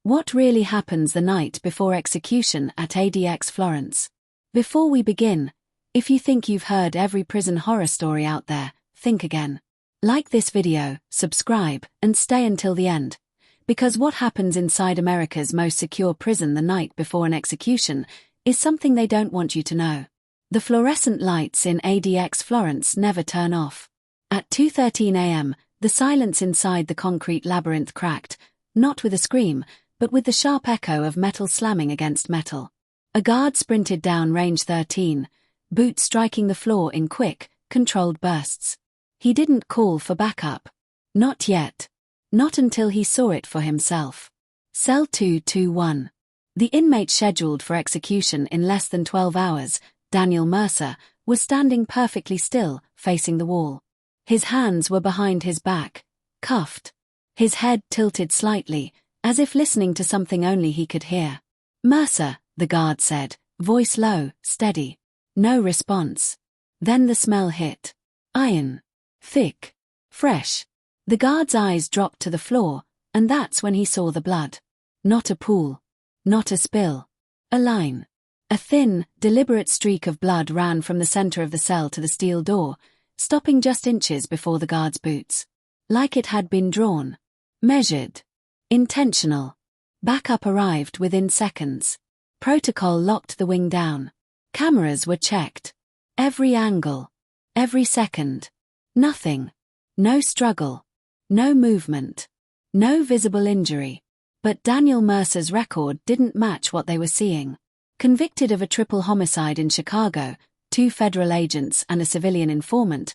What really happens the night before execution at ADX Florence? Before we begin, if you think you've heard every prison horror story out there, think again. Like this video, subscribe, and stay until the end. Because what happens inside America's most secure prison the night before an execution is something they don't want you to know. The fluorescent lights in ADX Florence never turn off. At 2:13 a.m., the silence inside the concrete labyrinth cracked, not with a scream, but with the sharp echo of metal slamming against metal. A guard sprinted down range 13, boots striking the floor in quick, controlled bursts. He didn't call for backup. Not yet. Not until he saw it for himself. Cell 221. The inmate scheduled for execution in less than 12 hours, Daniel Mercer, was standing perfectly still, facing the wall. His hands were behind his back, cuffed. His head tilted slightly, as if listening to something only he could hear. "Mercer," the guard said, voice low, steady. No response. Then the smell hit. Iron. Thick. Fresh. The guard's eyes dropped to the floor, and that's when he saw the blood. Not a pool. Not a spill. A line. A thin, deliberate streak of blood ran from the center of the cell to the steel door, stopping just inches before the guard's boots. Like it had been drawn. Measured. Intentional. Backup arrived within seconds. Protocol locked the wing down. Cameras were checked. Every angle. Every second. Nothing. No struggle. No movement. No visible injury. But Daniel Mercer's record didn't match what they were seeing. Convicted of a triple homicide in Chicago, 2 federal agents and a civilian informant,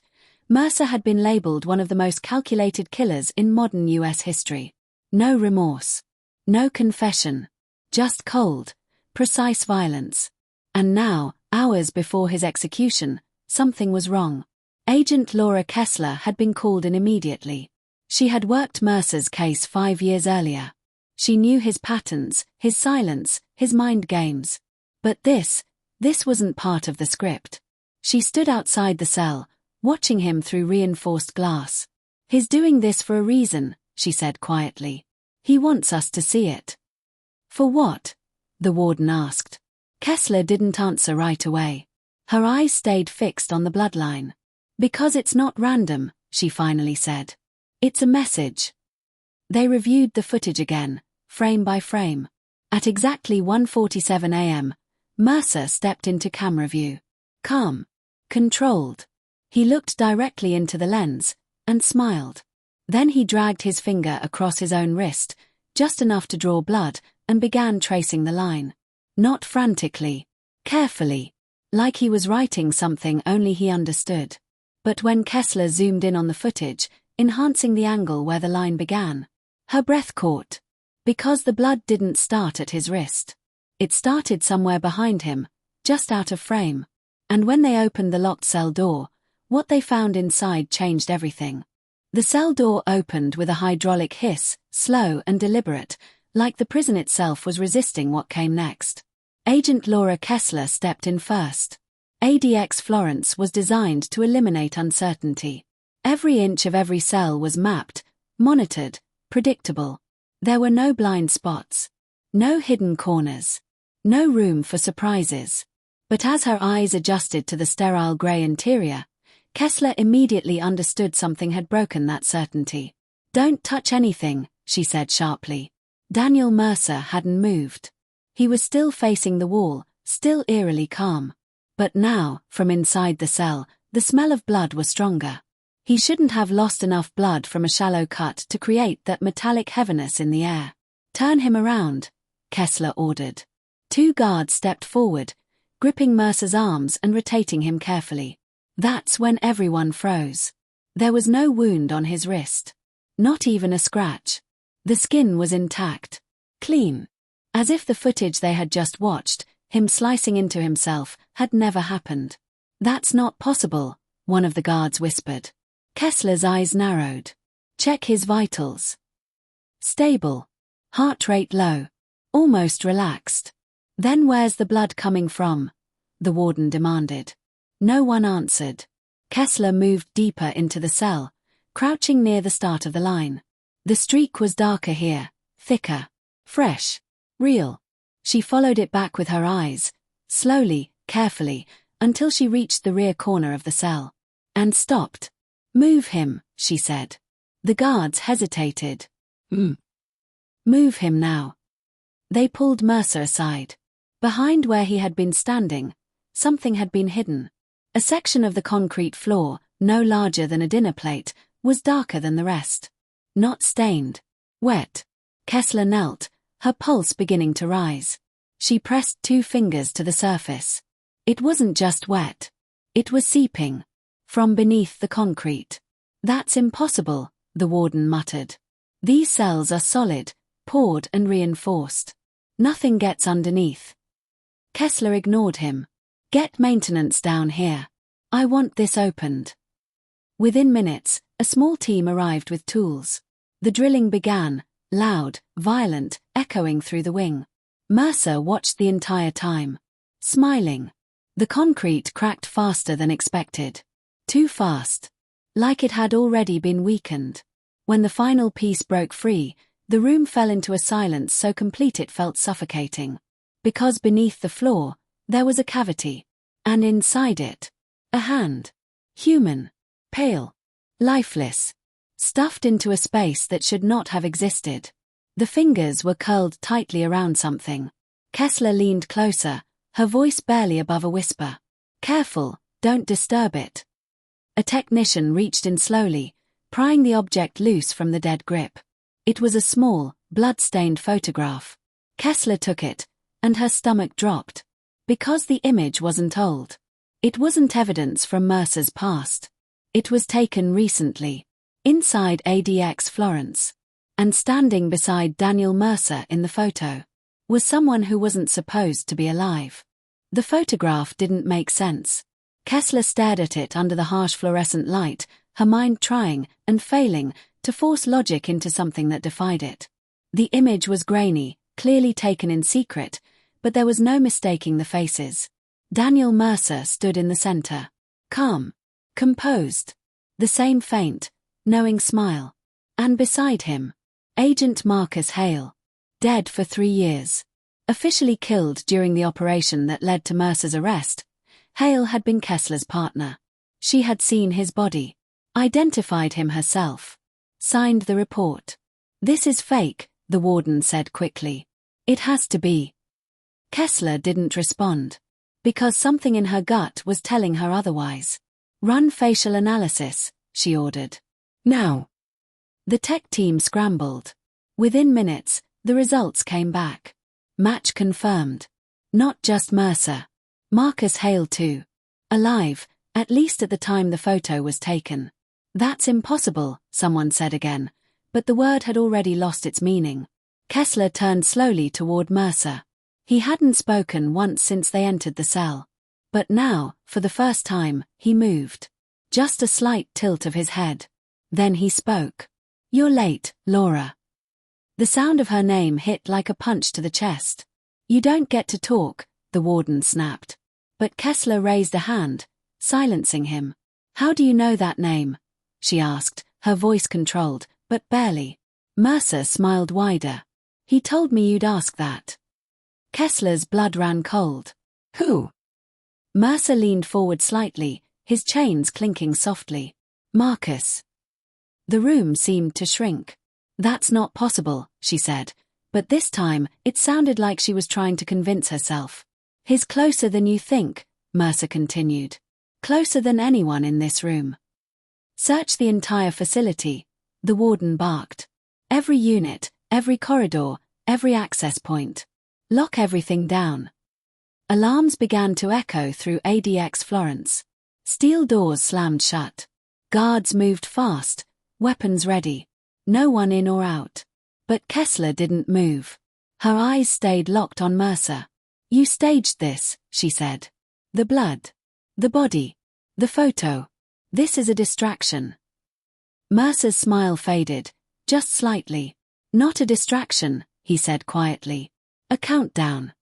Mercer had been labeled one of the most calculated killers in modern U.S. history. No remorse. No confession. Just cold, precise violence. And now, hours before his execution, something was wrong. Agent Laura Kessler had been called in immediately. She had worked Mercer's case 5 years earlier. She knew his patterns, his silence, his mind games. But this wasn't part of the script. She stood outside the cell, watching him through reinforced glass. "He's doing this for a reason," she said quietly. "He wants us to see it." "For what?" the warden asked. Kessler didn't answer right away. Her eyes stayed fixed on the bloodline. "Because it's not random," she finally said. "It's a message." They reviewed the footage again, frame by frame. At exactly 1:47 a.m., Mercer stepped into camera view. Calm. Controlled. He looked directly into the lens, and smiled. Then he dragged his finger across his own wrist, just enough to draw blood, and began tracing the line. Not frantically. Carefully. Like he was writing something only he understood. But when Kessler zoomed in on the footage, enhancing the angle where the line began, her breath caught. Because the blood didn't start at his wrist. It started somewhere behind him, just out of frame. And when they opened the locked cell door, what they found inside changed everything. The cell door opened with a hydraulic hiss, slow and deliberate, like the prison itself was resisting what came next. Agent Laura Kessler stepped in first. ADX Florence was designed to eliminate uncertainty. Every inch of every cell was mapped, monitored, predictable. There were no blind spots. No hidden corners. No room for surprises. But as her eyes adjusted to the sterile grey interior, Kessler immediately understood something had broken that certainty. "Don't touch anything," she said sharply. Daniel Mercer hadn't moved. He was still facing the wall, still eerily calm. But now, from inside the cell, the smell of blood was stronger. He shouldn't have lost enough blood from a shallow cut to create that metallic heaviness in the air. "Turn him around," Kessler ordered. 2 guards stepped forward, gripping Mercer's arms and rotating him carefully. That's when everyone froze. There was no wound on his wrist. Not even a scratch. The skin was intact. Clean. As if the footage they had just watched, him slicing into himself, had never happened. "That's not possible," one of the guards whispered. Kessler's eyes narrowed. "Check his vitals." "Stable. Heart rate low. Almost relaxed." "Then where's the blood coming from?" the warden demanded. No one answered. Kessler moved deeper into the cell, crouching near the start of the line. The streak was darker here, thicker. Fresh. Real. She followed it back with her eyes, slowly, carefully, until she reached the rear corner of the cell. And stopped. Move him, she said. The guards hesitated. Move him now. They pulled Mercer aside. Behind where he had been standing, something had been hidden. A section of the concrete floor, no larger than a dinner plate, was darker than the rest. Not stained. Wet. Kessler knelt, her pulse beginning to rise. She pressed 2 fingers to the surface. It wasn't just wet. It was seeping. From beneath the concrete. That's impossible, the warden muttered. These cells are solid, poured and reinforced. Nothing gets underneath. Kessler ignored him. Get maintenance down here. I want this opened. Within minutes, a small team arrived with tools. The drilling began, loud, violent, echoing through the wing. Mercer watched the entire time. Smiling. The concrete cracked faster than expected. Too fast. Like it had already been weakened. When the final piece broke free, the room fell into a silence so complete it felt suffocating. Because beneath the floor, there was a cavity. And inside it, a hand. Human. Pale. Lifeless. Stuffed into a space that should not have existed. The fingers were curled tightly around something. Kessler leaned closer, her voice barely above a whisper. Careful, don't disturb it. A technician reached in slowly, prying the object loose from the dead grip. It was a small, blood-stained photograph. Kessler took it, and her stomach dropped. Because the image wasn't old. It wasn't evidence from Mercer's past. It was taken recently. Inside ADX Florence. And standing beside Daniel Mercer in the photo was someone who wasn't supposed to be alive. The photograph didn't make sense. Kessler stared at it under the harsh fluorescent light, her mind trying, and failing, to force logic into something that defied it. The image was grainy, clearly taken in secret, but there was no mistaking the faces. Daniel Mercer stood in the center. Calm. Composed. The same faint, knowing smile. And beside him, Agent Marcus Hale. Dead for 3 years. Officially killed during the operation that led to Mercer's arrest, Hale had been Kessler's partner. She had seen his body. Identified him herself. Signed the report. This is fake, the warden said quickly. It has to be. Kessler didn't respond. Because something in her gut was telling her otherwise. Run facial analysis, she ordered. Now. The tech team scrambled. Within minutes, the results came back. Match confirmed. Not just Mercer. Marcus Hale too. Alive, at least at the time the photo was taken. That's impossible, someone said again, but the word had already lost its meaning. Kessler turned slowly toward Mercer. He hadn't spoken once since they entered the cell. But now, for the first time, he moved. Just a slight tilt of his head. Then he spoke. You're late, Laura. The sound of her name hit like a punch to the chest. You don't get to talk, the warden snapped. But Kessler raised a hand, silencing him. How do you know that name? She asked, her voice controlled, but barely. Mercer smiled wider. He told me you'd ask that. Kessler's blood ran cold. Who? Mercer leaned forward slightly, his chains clinking softly. Marcus. The room seemed to shrink. That's not possible, she said, but this time it sounded like she was trying to convince herself. He's closer than you think, Mercer continued. Closer than anyone in this room. Search the entire facility, the warden barked. Every unit, every corridor, every access point. Lock everything down. Alarms began to echo through ADX Florence. Steel doors slammed shut. Guards moved fast, weapons ready. No one in or out. But Kessler didn't move. Her eyes stayed locked on Mercer. You staged this, she said. The blood. The body. The photo. This is a distraction. Mercer's smile faded, just slightly. Not a distraction, he said quietly. A countdown.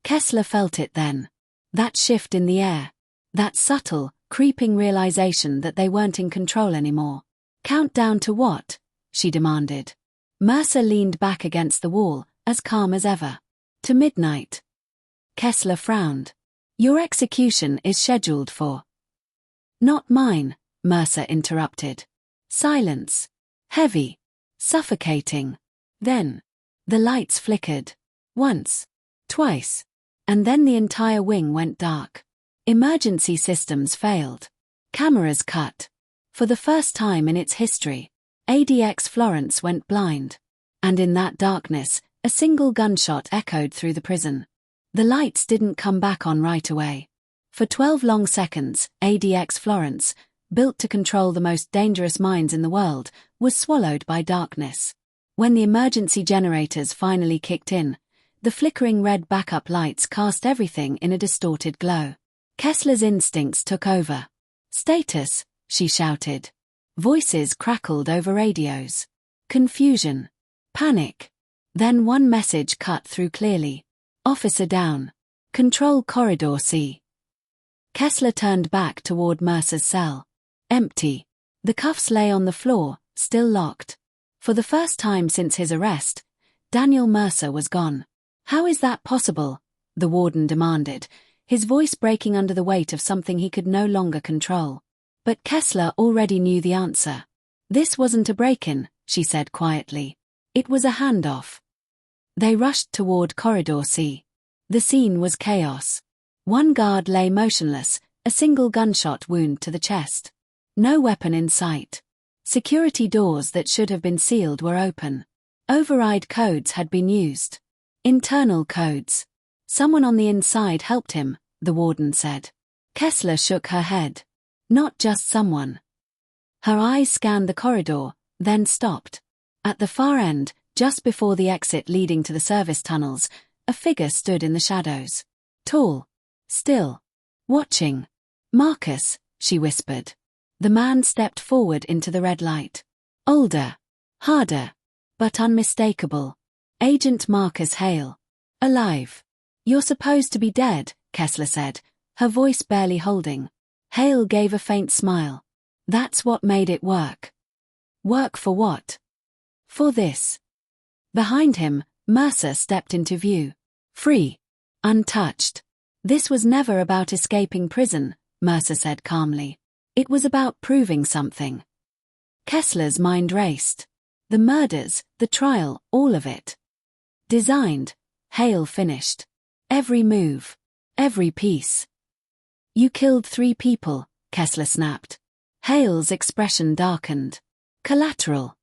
Kessler felt it then. That shift in the air. That subtle, creeping realization that they weren't in control anymore. Countdown to what? She demanded. Mercer leaned back against the wall, as calm as ever. To midnight. Kessler frowned. Your execution is scheduled for. Not mine, Mercer interrupted. Silence. Heavy. Suffocating. Then. The lights flickered. Once. Twice. And then the entire wing went dark. Emergency systems failed. Cameras cut. For the first time in its history, ADX Florence went blind. And in that darkness, a single gunshot echoed through the prison. The lights didn't come back on right away. For 12 long seconds, ADX Florence, built to control the most dangerous minds in the world, was swallowed by darkness. When the emergency generators finally kicked in, the flickering red backup lights cast everything in a distorted glow. Kessler's instincts took over. Status, she shouted. Voices crackled over radios. Confusion. Panic. Then one message cut through clearly. Officer down. Control corridor C. Kessler turned back toward Mercer's cell. Empty. The cuffs lay on the floor, still locked. For the first time since his arrest, Daniel Mercer was gone. How is that possible? The warden demanded, his voice breaking under the weight of something he could no longer control. But Kessler already knew the answer. This wasn't a break-in, she said quietly. It was a handoff. They rushed toward Corridor C. The scene was chaos. One guard lay motionless, a single gunshot wound to the chest. No weapon in sight. Security doors that should have been sealed were open. Override codes had been used. Internal codes. Someone on the inside helped him, the warden said. Kessler shook her head. Not just someone. Her eyes scanned the corridor, then stopped. At the far end, just before the exit leading to the service tunnels, a figure stood in the shadows. Tall. Still. Watching. Marcus, she whispered. The man stepped forward into the red light. Older. Harder. But unmistakable. Agent Marcus Hale. Alive. You're supposed to be dead, Kessler said, her voice barely holding. Hale gave a faint smile. That's what made it work. Work for what? For this. Behind him, Mercer stepped into view. Free. Untouched. This was never about escaping prison, Mercer said calmly. It was about proving something. Kessler's mind raced. The murders, the trial, all of it. Designed. Hale finished. Every move. Every piece. You killed 3 people, Kessler snapped. Hale's expression darkened. Collateral.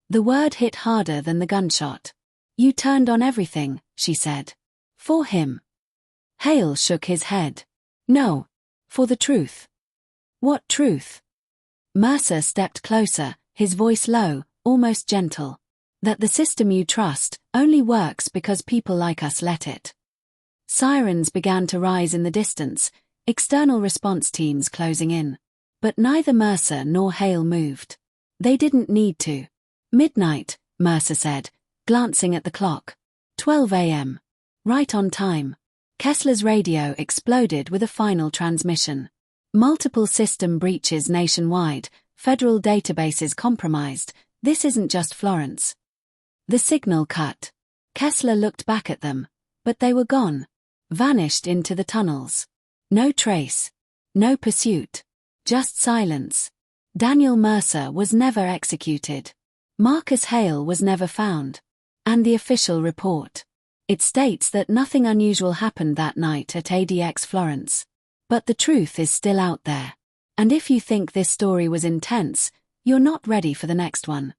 The word hit harder than the gunshot. You turned on everything, she said. For him. Hale shook his head. No. For the truth. What truth? Mercer stepped closer, his voice low, almost gentle. That the system you trust only works because people like us let it. Sirens began to rise in the distance, external response teams closing in. But neither Mercer nor Hale moved. They didn't need to. Midnight, Mercer said, glancing at the clock. 12 a.m. Right on time. Kessler's radio exploded with a final transmission. Multiple system breaches nationwide, federal databases compromised. This isn't just Florence. The signal cut. Kessler looked back at them, but they were gone. Vanished into the tunnels. No trace. No pursuit. Just silence. Daniel Mercer was never executed. Marcus Hale was never found. And the official report. It states that nothing unusual happened that night at ADX Florence. But the truth is still out there. And if you think this story was intense, you're not ready for the next one.